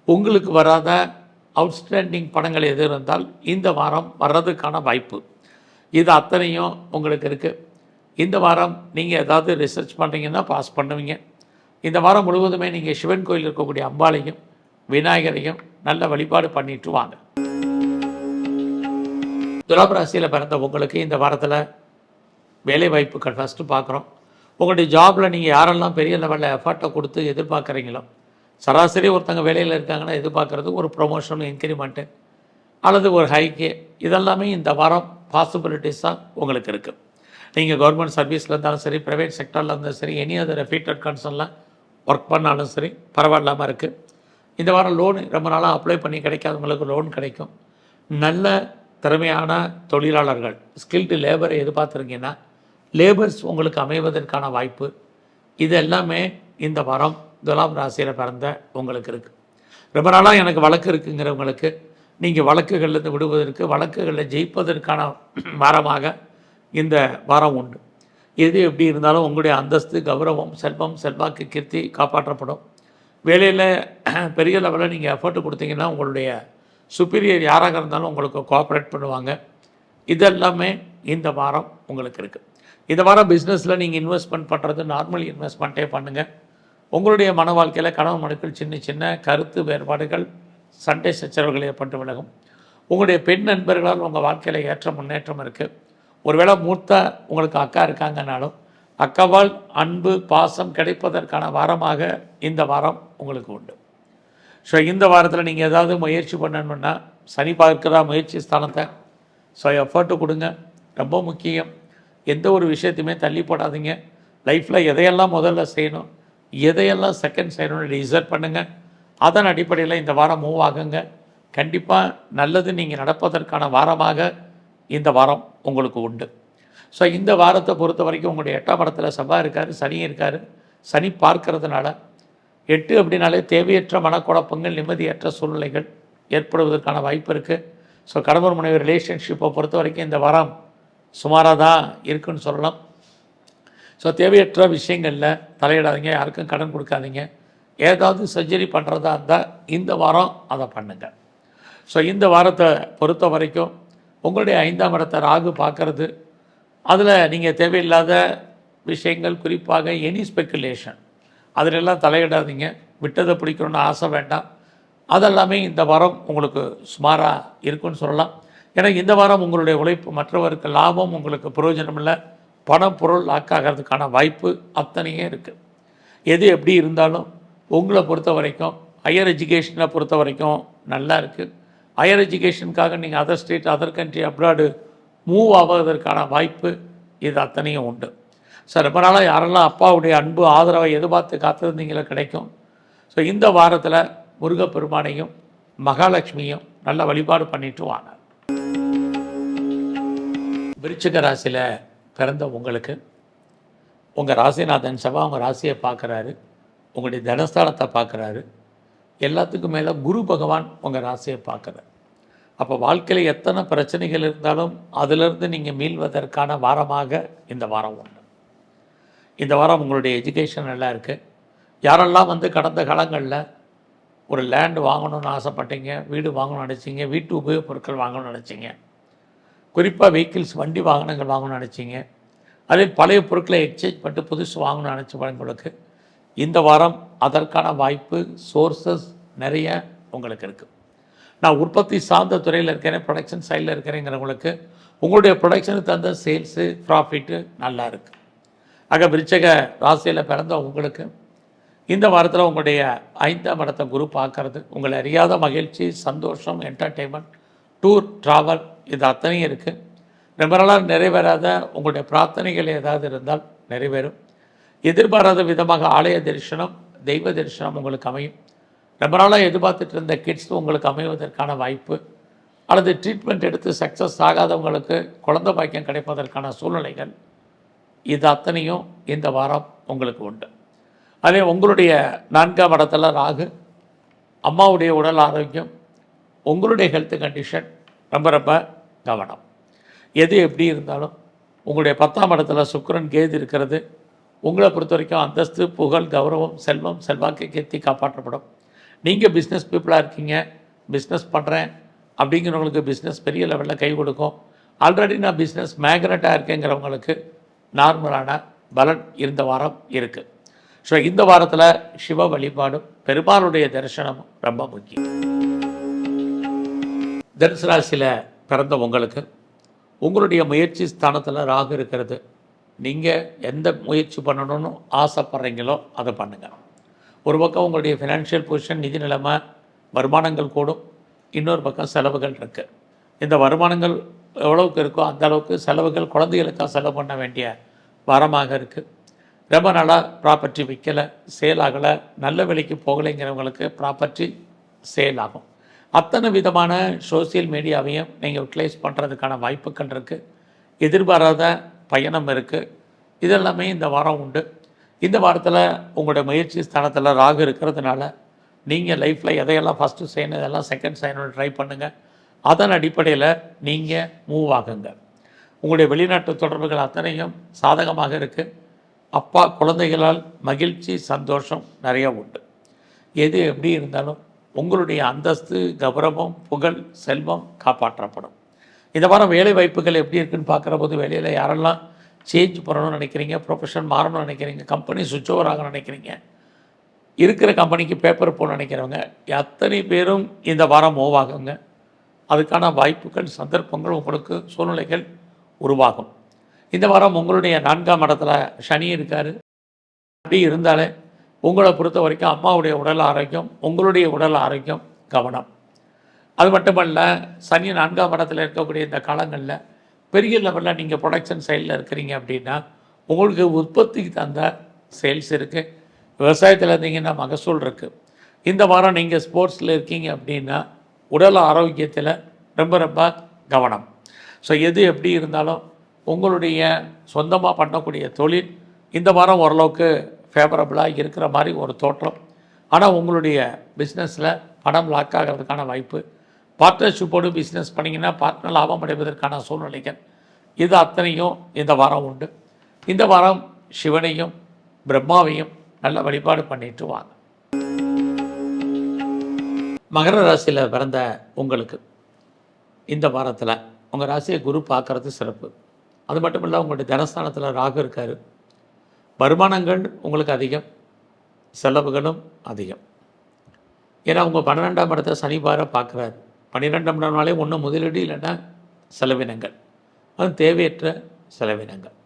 உங்களுக்கு வராத அவுட்ஸ்டாண்டிங் பணங்கள் எது இருந்தால் இந்த வாரம் வர்றதுக்கான வாய்ப்பு இது அத்தனையும் உங்களுக்கு இருக்குது. இந்த வாரம் நீங்கள் ஏதாவது ரிசர்ச் பண்ணுறீங்கன்னா பாஸ் பண்ணுவீங்க. இந்த வாரம் முழுவதுமே நீங்கள் சிவன் கோயில் இருக்கக்கூடிய அம்பாளையும் விநாயகரையும் நல்ல வழிபாடு பண்ணிட்டு வாங்க. துலாம் ராசியில் பிறந்த உங்களுக்கு இந்த வாரத்தில் வேலை வாய்ப்புகள் ஃபஸ்ட்டு பார்க்குறோம். உங்களுடைய ஜாபில் நீங்கள் யாரெல்லாம் பெரிய லெவலில் எஃபர்ட்டை கொடுத்து எதிர்பார்க்குறீங்களோ, சராசரி ஒருத்தங்க வேலையில் இருக்காங்கன்னா எதிர்பார்க்குறது ஒரு ப்ரொமோஷன், இன்க்ரிமெண்ட்டு அல்லது ஒரு ஹைக்கு, இதெல்லாமே இந்த வாரம் பாசிபிலிட்டிஸாக உங்களுக்கு இருக்குது. நீங்கள் கவர்மெண்ட் சர்வீஸில் இருந்தாலும் சரி, ப்ரைவேட் செக்டரில் இருந்தாலும் சரி, எனி அதர் ரெஃபீட்டட் கன்சர்னில் ஒர்க் பண்ணாலும் சரி பரவாயில்லாமல் இருக்குது. இந்த வாரம் லோனு ரொம்ப நாளாக அப்ளை பண்ணி கிடைக்காதவங்களுக்கு லோன் கிடைக்கும். நல்ல திறமையான தொழிலாளர்கள், ஸ்கில்டு லேபரை எதிர்பார்த்துருக்கீங்கன்னா லேபர்ஸ் உங்களுக்கு அமைவதற்கான வாய்ப்பு இது எல்லாமே இந்த வாரம் துலாம் ராசியில் பிறந்த உங்களுக்கு இருக்குது. ரொம்ப நாளாக எனக்கு வழக்கு இருக்குங்கிறவங்களுக்கு நீங்கள் வழக்குகள்லேருந்து விடுவதற்கு, வழக்குகளில் ஜெயிப்பதற்கான வாரமாக இந்த வாரம் உண்டு. எது எப்படி இருந்தாலும் உங்களுடைய அந்தஸ்து, கௌரவம், செல்வம், செல்வாக்கு, கீர்த்தி காப்பாற்றப்படும். வேலையில் பெரிய லெவலில் நீங்கள் எஃபர்ட் கொடுத்தீங்கன்னா உங்களுடைய சுப்பீரியர் யாராக இருந்தாலும் உங்களுக்கு கோஆப்ரேட் பண்ணுவாங்க. இதெல்லாமே இந்த வாரம் உங்களுக்கு இருக்குது. இந்த வாரம் பிஸ்னஸில் நீங்கள் இன்வெஸ்ட்மெண்ட் பண்ணுறது நார்மல் இன்வெஸ்ட்மெண்ட்டே பண்ணுங்கள். உங்களுடைய மன வாழ்க்கையில் கணவன் மனைவிக்குள் சின்ன சின்ன கருத்து வேறுபாடுகள், சண்டை சச்சரவுகள் ஏற்பட்டு விலகும். உங்களுடைய பெண் நண்பர்களால் உங்கள் வாழ்க்கையில் ஏற்ற முன்னேற்றம் இருக்குது. ஒருவேளை மூத்த உங்களுக்கு அக்கா இருக்காங்கனாலும் அக்காவால் அன்பு, பாசம் கிடைப்பதற்கான வாரமாக இந்த வாரம் உங்களுக்கு உண்டு. ஸோ இந்த வாரத்தில் நீங்கள் ஏதாவது முயற்சி பண்ணணுன்னா சனி பார்க்குற முயற்சி ஸ்தானத்தை ஸோ எஃபர்ட்டு கொடுங்க, ரொம்ப முக்கியம். எந்த ஒரு விஷயத்தையுமே தள்ளி போடாதீங்க. லைஃப்பில் எதையெல்லாம் முதல்ல செய்யணும், எதையெல்லாம் செகண்ட் செய்யணும்னு டிசைட் பண்ணுங்கள். அதன் அடிப்படையில் இந்த வாரம் மூவ் ஆகுங்க. கண்டிப்பாக நல்லது நீங்கள் நடப்பதற்கான வாரமாக இந்த வாரம் உங்களுக்கு உண்டு. ஸோ இந்த வாரத்தை பொறுத்த வரைக்கும் உங்களுடைய 8ஆம் இடத்துல செவ்வாய் இருக்கார், சனி இருக்கார். சனி பார்க்கறதுனால 8 அப்படின்னாலே தேவையற்ற மனக்குழப்பங்கள், நிம்மதியற்ற சூழ்நிலைகள் ஏற்படுவதற்கான வாய்ப்பு இருக்குது. ஸோ கணவன் மனைவி ரிலேஷன்ஷிப்பை பொறுத்த வரைக்கும் இந்த வாரம் சுமாராக தான் இருக்குன்னு சொல்லலாம். ஸோ தேவையற்ற விஷயங்களில் தலையிடாதீங்க, யாருக்கும் கடன் கொடுக்காதீங்க. ஏதாவது சர்ஜரி பண்ணுறதா இருந்தால் இந்த வாரம் அதை பண்ணுங்கள். ஸோ இந்த வாரத்தை பொறுத்த வரைக்கும் உங்களுடைய 5ஆம் இடத்தை ராகு பார்க்கறது, அதில் நீங்கள் தேவையில்லாத விஷயங்கள், குறிப்பாக எனி ஸ்பெக்குலேஷன் அதிலெல்லாம் தலையிடாதீங்க. விட்டதை பிடிக்கணும்னு ஆசை வேண்டாம். அதெல்லாமே இந்த வாரம் உங்களுக்கு சுமாராக இருக்குன்னு சொல்லலாம். ஏன்னா இந்த வாரம் உங்களுடைய உழைப்பு மற்றவருக்கு லாபம், உங்களுக்கு பிரயோஜனம் இல்லை, பணம் பொருள் லாக்காகிறதுக்கான வாய்ப்பு அத்தனையே இருக்குது. எது எப்படி இருந்தாலும் உங்களை பொறுத்த வரைக்கும் ஹையர் எஜுகேஷனை பொறுத்த வரைக்கும் நல்லா இருக்குது. ஹையர் எஜுகேஷனுக்காக நீங்கள் other state, other country, abroad move ஆவதற்கான வாய்ப்பு இது அத்தனையும் உண்டு. சார் ரொம்ப நாளாக யாரெல்லாம் அப்பாவுடைய அன்பு ஆதரவை எதிர்பார்த்து காத்திருந்தீங்களோ கிடைக்கும். ஸோ இந்த வாரத்தில் முருகப்பெருமானையும் மகாலட்சுமியும் நல்ல வழிபாடு பண்ணிட்டு வாங்க. விருச்சிக ராசியில் பிறந்த உங்களுக்கு உங்கள் ராசிநாதன் செவ்வாய் உங்கள் ராசியை பார்க்குறாரு, உங்களுடைய தனஸ்தானத்தை பார்க்குறாரு. எல்லாத்துக்கும் மேலே குரு பகவான் உங்கள் ராசியை பார்க்குறாரு. அப்போ வாழ்க்கையில் எத்தனை பிரச்சனைகள் இருந்தாலும் அதிலிருந்து நீங்கள் மீள்வதற்கான வாரமாக இந்த வாரம் உண்டு. இந்த வாரம் உங்களுடைய எஜுகேஷன் நல்லா இருக்குது. யாரெல்லாம் கடந்த காலங்களில் ஒரு லேண்டு வாங்கணும்னு ஆசைப்பட்டீங்க, வீடு வாங்கணும்னு நினச்சிங்க, வீட்டு உபயோகப் பொருட்கள் வாங்கணும்னு நினச்சிங்க, குறிப்பாக வெஹிக்கிள்ஸ் வண்டி வாகனங்கள் வாங்கணும்னு நினச்சிங்க, அதே பழைய பொருட்களை எக்ஸ்சேஞ்ச் பண்ணிட்டு புதுசு வாங்கணும்னு நினச்சவங்களுக்கு இந்த வாரம் அதற்கான வாய்ப்பு சோர்ஸஸ் நிறைய உங்களுக்கு இருக்குது. நான் உற்பத்தி சார்ந்த துறையில் இருக்கிறேன், ப்ரொடக்ஷன் சைடில் இருக்கிறேங்கிறவங்களுக்கு உங்களுடைய ப்ரொடக்ஷனுக்கு தகுந்த சேல்ஸு ப்ராஃபிட்டு நல்லா இருக்குது. ஆக விருச்சிக ராசியில் பிறந்த உங்களுக்கு இந்த வாரத்தில் உங்களுடைய 5ஆம் இடத்தை குரு பார்க்கறது, உங்களை அறியாத மகிழ்ச்சி, சந்தோஷம், என்டர்டெயின்மெண்ட், டூர், ட்ராவல் இது அத்தனையும் இருக்குது. ரொம்ப நாளாக நிறைவேறாத உங்களுடைய பிரார்த்தனைகள் ஏதாவது இருந்தால் நிறைவேறும். எதிர்பாராத விதமாக ஆலய தரிசனம், தெய்வ தரிசனம் உங்களுக்கு அமையும். ரொம்ப நாளாக எதிர்பார்த்துட்டு இருந்த கிட்ஸ் உங்களுக்கு அமைவதற்கான வாய்ப்பு, அல்லது ட்ரீட்மெண்ட் எடுத்து சக்ஸஸ் ஆகாதவங்களுக்கு குழந்தை பாக்கியம் கிடைப்பதற்கான சூழ்நிலைகள் இது அத்தனையும் இந்த வாரம் உங்களுக்கு உண்டு. அதே உங்களுடைய 4ஆம் இடத்துல ராகு, அம்மாவுடைய உடல் ஆரோக்கியம், உங்களுடைய ஹெல்த் கண்டிஷன் ரொம்ப ரொம்ப கவனம். எது எப்படி இருந்தாலும் உங்களுடைய 10ஆம் இடத்துல சுக்கிரன் கேது இருக்கிறது உங்களை பொறுத்த வரைக்கும் அந்தஸ்து, புகழ், கௌரவம், செல்வம், செல்வாக்கை கீர்த்தி காப்பாற்றப்படும். நீங்கள் பிஸ்னஸ் பீப்புளாக இருக்கீங்க, பிஸ்னஸ் பண்ணுறேன் அப்படிங்கிறவங்களுக்கு பிஸ்னஸ் பெரிய லெவலில் கை கொடுக்கும். ஆல்ரெடி நான் பிஸ்னஸ் மேக்னட்டாக இருக்கேங்கிறவங்களுக்கு நார்மலான பலன் இந்த வாரம் இருக்குது. ஸோ இந்த வாரத்தில் சிவ வழிபாடும் பெருமாளுடைய தரிசனமும் ரொம்ப முக்கியம். தனுசு ராசியில் பிறந்த உங்களுக்கு உங்களுடைய முயற்சி ஸ்தானத்தில் ராகு இருக்கிறது. நீங்கள் எந்த முயற்சி பண்ணணும்னு ஆசைப்படுறீங்களோ அதை பண்ணுங்கள். ஒரு பக்கம் உங்களுடைய ஃபினான்ஷியல் பொசிஷன், நிதி நிலைமை, வருமானங்கள் கூடும். இன்னொரு பக்கம் செலவுகள் இருக்குது. இந்த வருமானங்கள் எவ்வளவுக்கு இருக்கோ அந்த அளவுக்கு செலவுகள் குழந்தைகளுக்காக செலவு பண்ண வேண்டிய வாரமாக இருக்குது. ரொம்ப நாளாக ப்ராப்பர்ட்டி விற்கலை, சேல் ஆகலை, நல்ல விலைக்கு போகலைங்கிறவங்களுக்கு ப்ராப்பர்ட்டி சேல் ஆகும். அத்தனை விதமான சோசியல் மீடியாவையும் நீங்கள் யூட்டிலைஸ் பண்ணுறதுக்கான வாய்ப்புகள் இருக்குது. எதிர்பாராத பயணம் இருக்குது. இதெல்லாமே இந்த வாரம் உண்டு. இந்த வாரத்தில் உங்களுடைய முயற்சி ஸ்தானத்தில் ராகு இருக்கிறதுனால நீங்கள் லைஃப்பில் எதையெல்லாம் ஃபஸ்ட்டு செய்யணும், இதெல்லாம் செகண்ட் செய்யணும்னு ட்ரை பண்ணுங்கள். அதன் அடிப்படையில் நீங்கள் மூவ் ஆகுங்க. உங்களுடைய வெளிநாட்டு தொடர்புகள் அத்தனையும் சாதகமாக இருக்குது. அப்பா குழந்தைகளால் மகிழ்ச்சி, சந்தோஷம் நிறைய உண்டு. எது எப்படி இருந்தாலும் உங்களுடைய அந்தஸ்து, கௌரவம், புகழ், செல்வம் காப்பாற்றப்படும். இந்த வாரம் வேலை வாய்ப்புகள் எப்படி இருக்குன்னு பார்க்குற போது வேலையில் யாரெல்லாம் சேஞ்ச் பண்ணணும்னு நினைக்கிறீங்க, ப்ரொஃபஷன் மாறணும்னு நினைக்கிறீங்க, கம்பெனி சுவிட்ச் ஓவர் ஆக நினைக்கிறீங்க, இருக்கிற கம்பெனிக்கு பேப்பர் போக நினைக்கிறவங்க எத்தனை பேரும் இந்த வாரம் மூவ் ஆகுங்க. அதுக்கான வாய்ப்புகள், சந்தர்ப்பங்கள், உங்களுக்கு சூழ்நிலைகள் உருவாகும். இந்த வாரம் உங்களுடைய 4ஆம் இடத்துல சனி இருக்கார். அப்படி இருந்தாலே உங்களை பொறுத்த வரைக்கும் அம்மாவுடைய உடல் ஆரோக்கியம், உங்களுடைய உடல் ஆரோக்கியம் கவனம். அது மட்டுமல்ல, சனி 4ஆம் இடத்துல இருக்கக்கூடிய இந்த காலங்களில் பெரிய லெவலில் நீங்கள் ப்ரொடக்ஷன் சைடில் இருக்கிறீங்க அப்படின்னா உங்களுக்கு உற்பத்திக்கு தந்த சேல்ஸ் இருக்குது. விவசாயத்தில் இருந்தீங்கன்னா மகசூல் இருக்குது. இந்த வாரம் நீங்கள் ஸ்போர்ட்ஸில் இருக்கீங்க அப்படின்னா உடல் ஆரோக்கியத்தில் ரொம்ப ரொம்ப கவனம். ஸோ எது எப்படி இருந்தாலும் உங்களுடைய சொந்தமாக பண்ணக்கூடிய தொழில் இந்த வாரம் ஓரளவுக்கு ஃபேவரபுளாக இருக்கிற மாதிரி ஒரு தோற்றம். ஆனால் உங்களுடைய பிஸ்னஸில் பணம் லாக் ஆகிறதுக்கான வாய்ப்பு, பார்ட்னர்ஷிப்போடு பிஸ்னஸ் பண்ணிங்கன்னா பார்ட்னர் லாபம் அடைவதற்கான சூழ்நிலைகள் இது அத்தனையும் இந்த வாரம் உண்டு. இந்த வாரம் சிவனையும் பிரம்மாவையும் நல்ல வழிபாடு பண்ணிட்டு வாங்க. மகர ராசியில் பிறந்த உங்களுக்கு இந்த வாரத்தில் உங்கள் ராசியை குரு பார்க்குறது சிறப்பு. அது மட்டும் இல்லை, உங்களுடைய தனஸ்தானத்தில் ராகு இருக்கார். வருமானங்கள் உங்களுக்கு அதிகம், செலவுகளும் அதிகம். ஏன்னா உங்கள் 12ஆம் இடத்தை சனி பார பார்க்குறாரு. 12ஆம் இடம்னாலே ஒன்று முதலீடு, இல்லைன்னா செலவினங்கள், அது தேவையற்ற செலவினங்கள்.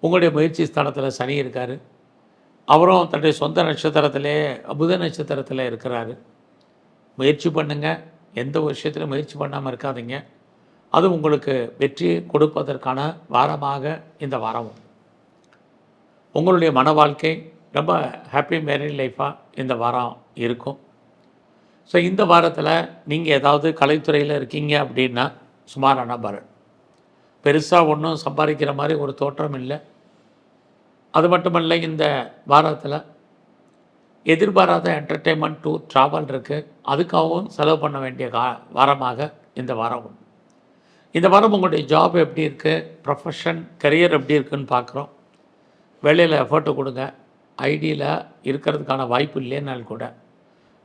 உங்களுடைய முயற்சி ஸ்தானத்தில் சனி இருக்கார். அவரும் தன்னுடைய சொந்த நட்சத்திரத்திலே புத நட்சத்திரத்தில் இருக்கிறாரு. முயற்சி பண்ணுங்கள். எந்த ஒரு விஷயத்திலும் முயற்சி பண்ணாமல் இருக்காதீங்க. அது உங்களுக்கு வெற்றி கொடுப்பதற்கான வாரமாக இந்த வாரம். உங்களுடைய மன வாழ்க்கை ரொம்ப ஹாப்பி மேரிட் லைஃபாக இந்த வாரம் இருக்கும். ஸோ இந்த வாரத்தில் நீங்கள் ஏதாவது கலைத்துறையில் இருக்கீங்க அப்படின்னா சுமாரான பலன். பெருசாக ஒன்றும் சம்பாதிக்கிற மாதிரி ஒரு தோற்றம் இல்லை. அது மட்டுமல்ல, இந்த வாரத்தில் எதிர்பாராத என்டர்டெயின்மெண்ட் டூர் ட்ராவல் இருக்குது. அதுக்காகவும் செலவு பண்ண வேண்டிய வாரமாக இந்த வாரம் உண்டு. இந்த வாரம் உங்களுடைய ஜாப் எப்படி இருக்குது, ப்ரொஃபஷன் கரியர் எப்படி இருக்குதுன்னு பார்க்குறோம். வேலையில் எஃபர்ட்டு கொடுங்க. ஐடியில் இருக்கிறதுக்கான வாய்ப்பு இல்லைன்னாலும் கூட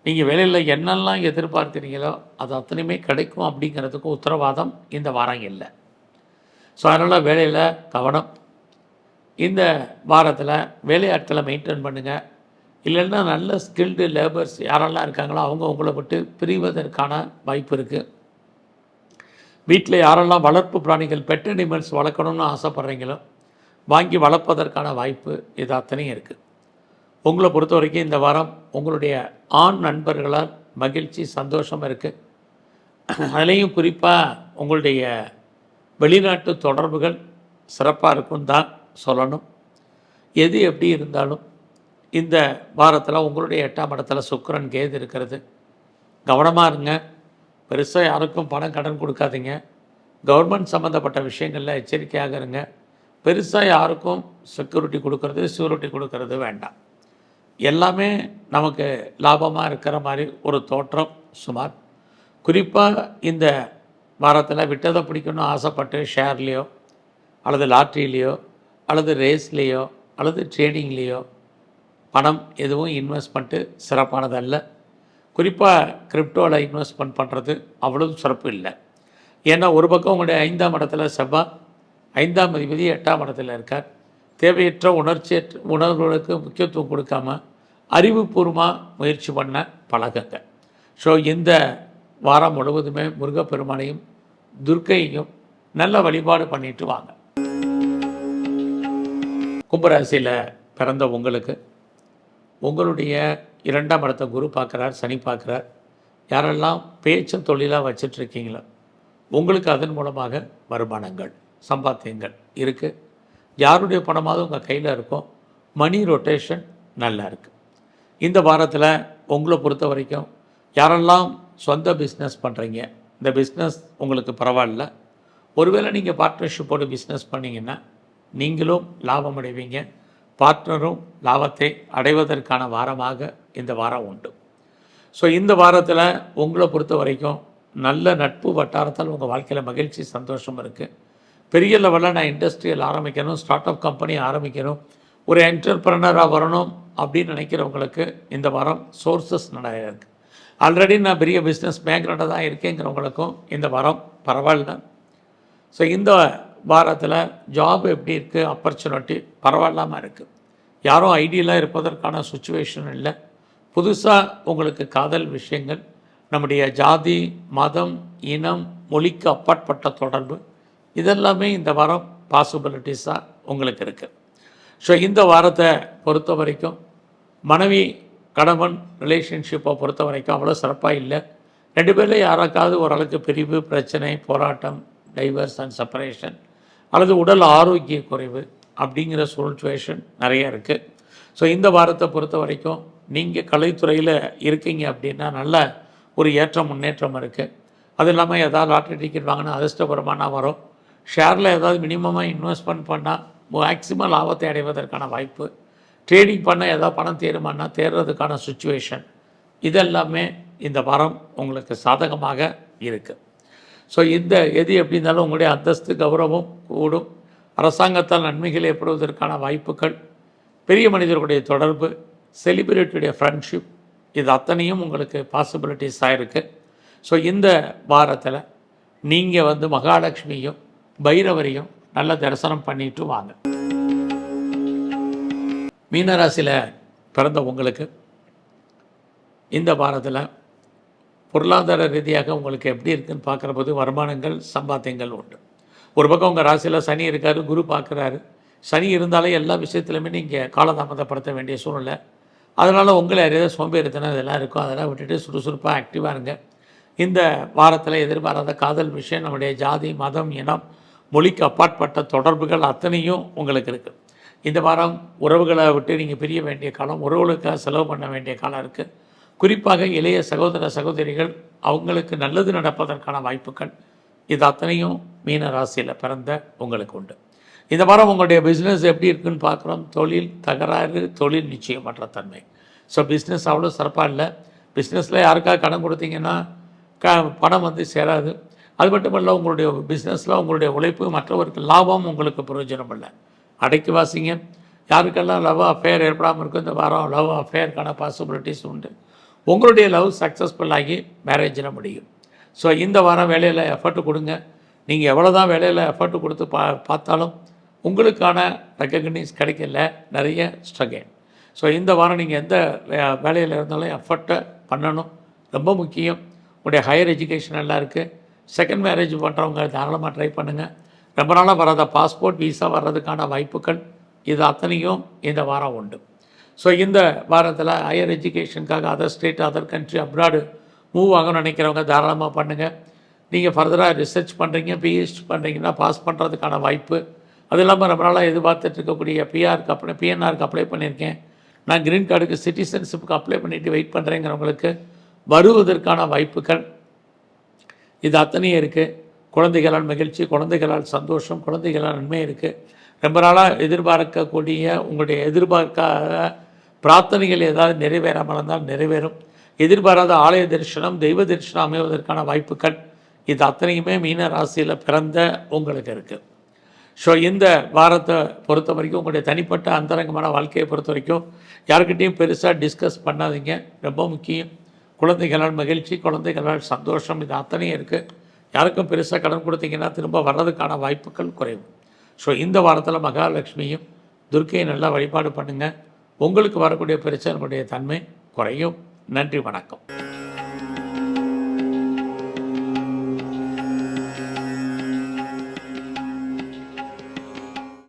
நீங்கள் வேலையில் என்னெல்லாம் எதிர்பார்க்குறீங்களோ அது அத்தனையுமே கிடைக்கும் அப்படிங்கிறதுக்கு உத்தரவாதம் இந்த வாரம் இல்லை. ஸோ அதனால் வேலையில் கவனம். இந்த வாரத்தில் வேலையாட்களை மெயின்டைன் பண்ணுங்கள். இல்லைன்னா நல்ல ஸ்கில்டு லேபர்ஸ் யாரெல்லாம் இருக்காங்களோ அவங்க உங்களை விட்டு பிரிவதற்கான வாய்ப்பு இருக்குது. வீட்டில் யாரெல்லாம் வளர்ப்பு பிராணிகள் பெட் அனிமல்ஸ் வளர்க்கணும்னு ஆசைப்பட்றீங்களோ வாங்கி வளர்ப்பதற்கான வாய்ப்பு இது அத்தனையும் இருக்குது. உங்களை பொறுத்த வரைக்கும் இந்த வாரம் உங்களுடைய ஆண் நண்பர்களால் மகிழ்ச்சி சந்தோஷம் இருக்குது. அதுலேயும் குறிப்பாக உங்களுடைய வெளிநாட்டு தொடர்புகள் சிறப்பாக இருக்குன்னு தான் சொல்லணும். எது எப்படி இருந்தாலும் இந்த வாரத்தில் உங்களுடைய 8ஆம் இடத்துல சுக்கிரன் கேது இருக்கிறது. கவனமாக இருங்க. பெருசாக யாருக்கும் பணம் கடன் கொடுக்காதீங்க. கவர்மெண்ட் சம்மந்தப்பட்ட விஷயங்களில் எச்சரிக்கையாக இருங்க. பெருசாக யாருக்கும் செக்யூரிட்டி கொடுக்கறது வேண்டாம். எல்லாமே நமக்கு லாபமாக இருக்கிற மாதிரி ஒரு தோற்றம் சுமார். குறிப்பாக இந்த வாரத்தில் விட்டதை பிடிக்கணும்னு ஆசைப்பட்டு ஷேர்லேயோ அல்லது லாட்ரிலேயோ அல்லது ரேஸ்லேயோ அல்லது ட்ரேடிங்லேயோ பணம் எதுவும் இன்வெஸ்ட்மெண்ட்டு சிறப்பானதல்ல. குறிப்பாக கிரிப்டோவில் இன்வெஸ்ட்மெண்ட் பண்ணுறது அவ்வளவு சிறப்பு இல்லை. ஏன்னா ஒரு பக்கம் உங்களுடைய 5ஆம் இடத்துல செவ்வாய், 5ஆம் அதிபதி 8ஆம் இடத்துல இருக்கார். தேவையற்ற உணர்வுகளுக்கு முக்கியத்துவம் கொடுக்காம அறிவுபூர்வமாக முயற்சி பண்ண பழகுங்க. ஸோ இந்த வாரம் முழுவதுமே முருகப்பெருமானையும் துர்க்கையையும் நல்ல வழிபாடு பண்ணிட்டு வாங்க. கும்பராசியில் பிறந்த உங்களுக்கு உங்களுடைய 2ஆம் இடத்தை குரு பார்க்குறார், சனி பார்க்குறார். யாரெல்லாம் பேச்சு தொழிலாக வச்சிட்ருக்கீங்களோ உங்களுக்கு அதன் மூலமாக வருமானங்கள் சம்பாத்தியங்கள் இருக்குது. யாருடைய பணமாவது உங்கள் கையில் இருக்கும். மணி ரொட்டேஷன் நல்லா இருக்குது. இந்த வாரத்தில் உங்களை பொறுத்த வரைக்கும் யாரெல்லாம் சொந்த பிஸ்னஸ் பண்ணுறீங்க, இந்த பிஸ்னஸ் உங்களுக்கு பரவாயில்ல. ஒருவேளை நீங்கள் பார்ட்னர்ஷிப்போடு பிஸ்னஸ் பண்ணிங்கன்னா நீங்களும் லாபம் அடைவீங்க, பார்ட்னரும் லாபத்தை அடைவதற்கான வாரமாக இந்த வாரம் உண்டு. ஸோ இந்த வாரத்தில் உங்களை பொறுத்த வரைக்கும் நல்ல நட்பு வட்டாரத்தால் உங்கள் வாழ்க்கையில் மகிழ்ச்சி சந்தோஷம் இருக்குது. பெரிய லெவலில் நான் இண்டஸ்ட்ரியல் ஆரம்பிக்கணும், ஸ்டார்ட் அப் கம்பெனி ஆரம்பிக்கணும், ஒரு என்டர்பிரனராக வரணும் அப்படின்னு நினைக்கிறவங்களுக்கு இந்த வாரம் சோர்ஸஸ் நிறையா இருக்குது. ஆல்ரெடி நான் பெரிய பிஸ்னஸ் பேக்ரவுண்டாக தான் இருக்கேங்கிறவங்களுக்கும் இந்த வாரம் பரவாயில்ல. ஸோ இந்த வாரத்தில் ஜாப் எப்படி இருக்குது, ஆப்பர்ச்சுனிட்டி பரவாயில்லாமல் இருக்குது. யாரும் ஐடியலாக இருப்பதற்கான சுச்சுவேஷன் இல்லை. புதுசாக உங்களுக்கு காதல் விஷயங்கள், நம்முடைய ஜாதி மதம் இனம் மொழிக்கு அப்பாற்பட்ட தொடர்பு இதெல்லாமே இந்த வாரம் பாசிபிலிட்டிஸாக உங்களுக்கு இருக்குது. ஸோ இந்த வாரத்தை பொறுத்த வரைக்கும் மனைவி கணவன் ரிலேஷன்ஷிப்பை பொறுத்த வரைக்கும் அவ்வளோ சிறப்பாக இல்லை. 2 பேரில் யாராக்காவது ஓரளவுக்கு பிரிவு பிரச்சனை போராட்டம் டைவர்ஸ் அண்ட் செப்பரேஷன் அல்லது உடல் ஆரோக்கிய குறைவு அப்படிங்கிற சுச்சுவேஷன் நிறைய இருக்குது. ஸோ இந்த வாரத்தை பொறுத்த வரைக்கும் நீங்கள் கலைத்துறையில் இருக்கீங்க அப்படின்னா நல்ல ஒரு ஏற்றம் முன்னேற்றம் இருக்குது. அது இல்லாமல் ஏதாவது லாட்ரி டிக்கெட் வாங்கினா அதிர்ஷ்டபுரமான வரும். ஷேரில் ஏதாவது மினிமமாக இன்வெஸ்ட்மெண்ட் பண்ணால் மேக்ஸிமம் லாபத்தை அடைவதற்கான வாய்ப்பு. ட்ரேடிங் பண்ண ஏதாவது பணம் தேருமானா தேர்றதுக்கான சுச்சுவேஷன் இதெல்லாமே இந்த வாரம் உங்களுக்கு சாதகமாக இருக்குது. ஸோ இந்த எது எப்படி இருந்தாலும் உங்களுடைய அந்தஸ்து கௌரவம் கூடும். அரசாங்கத்தால் நன்மைகள் ஏற்படுவதற்கான வாய்ப்புகள், பெரிய மனிதர்களுடைய தொடர்பு, செலிபிரிட்டியுடைய ஃப்ரெண்ட்ஷிப் இது அத்தனையும் உங்களுக்கு பாசிபிலிட்டிஸாக இருக்குது. ஸோ இந்த வாரத்தில் நீங்கள் மகாலட்சுமியும் பைரவரையும் நல்ல தரிசனம் பண்ணிட்டு வாங்க. மீனராசியில் பிறந்த உங்களுக்கு இந்த வாரத்தில் பொருளாதார ரீதியாக உங்களுக்கு எப்படி இருக்குதுன்னு பார்க்குற போது வருமானங்கள் சம்பாத்தியங்கள் உண்டு. ஒரு பக்கம் உங்கள் ராசியில் சனி இருக்கார், குரு பார்க்குறாரு. சனி இருந்தாலே எல்லா விஷயத்துலையுமே நீங்கள் காலதாமதப்படுத்த வேண்டிய சூழ்நிலை. அதனால் உங்களை அறியாத சோம்பேறித்தனம் இதெல்லாம் இருக்கும். அதெல்லாம் விட்டுட்டு சுறுசுறுப்பாக ஆக்டிவாக இருங்க. இந்த வாரத்தில் எதிர்பாராத காதல் விஷயம், நம்முடைய ஜாதி மதம் இனம் மொழிக்கு அப்பாற்பட்ட தொடர்புகள் அத்தனையும் உங்களுக்கு இருக்குது. இந்த வாரம் உறவுகளை விட்டு நீங்கள் பிரிய வேண்டிய காலம், உறவுகளுக்காக செலவு பண்ண வேண்டிய காலம் இருக்குது. குறிப்பாக இளைய சகோதர சகோதரிகள் அவங்களுக்கு நல்லது நடப்பதற்கான வாய்ப்புகள் இது அத்தனையும் மீன ராசியில் பிறந்த உங்களுக்கு உண்டு. இந்த வாரம் உங்களுடைய பிஸ்னஸ் எப்படி இருக்குன்னு பார்க்குறோம். தொழில் தகராறு, தொழில் நிச்சயமற்ற தன்மை. ஸோ பிஸ்னஸ் அவ்வளோ சிறப்பாக இல்லை. பிஸ்னஸில் யாருக்காக கடன் கொடுத்தீங்கன்னா பணம் வந்து சேராது. அது மட்டும் இல்லை, உங்களுடைய பிஸ்னஸில் உங்களுடைய உழைப்பு மற்றவருக்கு லாபம் உங்களுக்கு பிரயோஜனம் இல்லை. அடைக்கி வாசிங்க. யாருக்கெல்லாம் லவ் அஃபேர் ஏற்படாமல் இருக்கும், இந்த வாரம் லவ் அஃபேருக்கான பாசிபிலிட்டிஸ் உண்டு. உங்களுடைய லவ் சக்ஸஸ்ஃபுல்லாகி மேரேஜில் முடியும். ஸோ இந்த வாரம் வேலையில் எஃபர்ட் கொடுங்க. நீங்கள் எவ்வளோ தான் வேலையில் எஃபர்ட் கொடுத்து பார்த்தாலும் உங்களுக்கான ரெக்கக்னைஸ் கிடைக்கல, நிறைய ஸ்ட்ரகிள். ஸோ இந்த வாரம் நீங்கள் எந்த வேலையில் இருந்தாலும் எஃபர்ட்டை பண்ணணும், ரொம்ப முக்கியம். உங்களுடைய ஹையர் எஜுகேஷன் எல்லாம் இருக்குது. செகண்ட் மேரேஜ் பண்ணுறவங்க தாராளமாக ட்ரை பண்ணுங்கள். ரொம்ப நாளாக வராத பாஸ்போர்ட் வீசா வர்றதுக்கான வாய்ப்புகள் இது அத்தனையும் இந்த வாரம் உண்டு. ஸோ இந்த வாரத்தில் ஹையர் எஜுகேஷனுக்காக other state, other country, abroad move ஆகணும்னு நினைக்கிறவங்க தாராளமாக பண்ணுங்கள். நீங்கள் ஃபர்தராக ரிசர்ச் பண்ணுறீங்க, பிஹெச்டி பண்ணுறீங்கன்னா பாஸ் பண்ணுறதுக்கான வாய்ப்பு. அது இல்லாமல் ரொம்ப நாளாக எதிர்பார்த்துட்டு இருக்கக்கூடிய பிஎன்ஆருக்கு அப்ளை பண்ணியிருக்கேன், நான் க்ரீன் கார்டுக்கு சிட்டிசன்ஷிப்புக்கு அப்ளை பண்ணிவிட்டு வெயிட் பண்ணுறேங்கிறவங்களுக்கு வருவதற்கான வாய்ப்புகள் இது அத்தனையும் இருக்குது. குழந்தைகளால் மகிழ்ச்சி, குழந்தைகளால் சந்தோஷம், குழந்தைகளால் நன்மை இருக்குது. ரொம்ப நாளாக எதிர்பார்க்கக்கூடிய உங்களுடைய எதிர்பார்க்காத பிரார்த்தனைகள் ஏதாவது நிறைவேறாமல் இருந்தால் நிறைவேறும். எதிர்பாராத ஆலய தரிசனம், தெய்வ தரிசனம் அமைவதற்கான வாய்ப்புகள் இது அத்தனையுமே மீன ராசியில் பிறந்த உங்களுக்கு இருக்குது. ஸோ இந்த வாரத்தை பொறுத்த வரைக்கும் உங்களுடைய தனிப்பட்ட அந்தரங்கமான வாழ்க்கையை பொறுத்த வரைக்கும் யாருக்கிட்டையும் பெருசாக டிஸ்கஸ் பண்ணாதீங்க, ரொம்ப முக்கியம். குழந்தைகளால் மகிழ்ச்சி, குழந்தைகளால் சந்தோஷம் இது அத்தனையும் இருக்குது. யாருக்கும் பெருசாக கடன் கொடுத்தீங்கன்னா திரும்ப வர்றதுக்கான வாய்ப்புகள் குறைவு. ஸோ இந்த வாரத்தில் மகாலட்சுமியும் துர்க்கையை நல்லா வழிபாடு பண்ணுங்கள். உங்களுக்கு வரக்கூடிய பிரச்சனைகளுடைய தன்மை குறையும். நன்றி, வணக்கம்.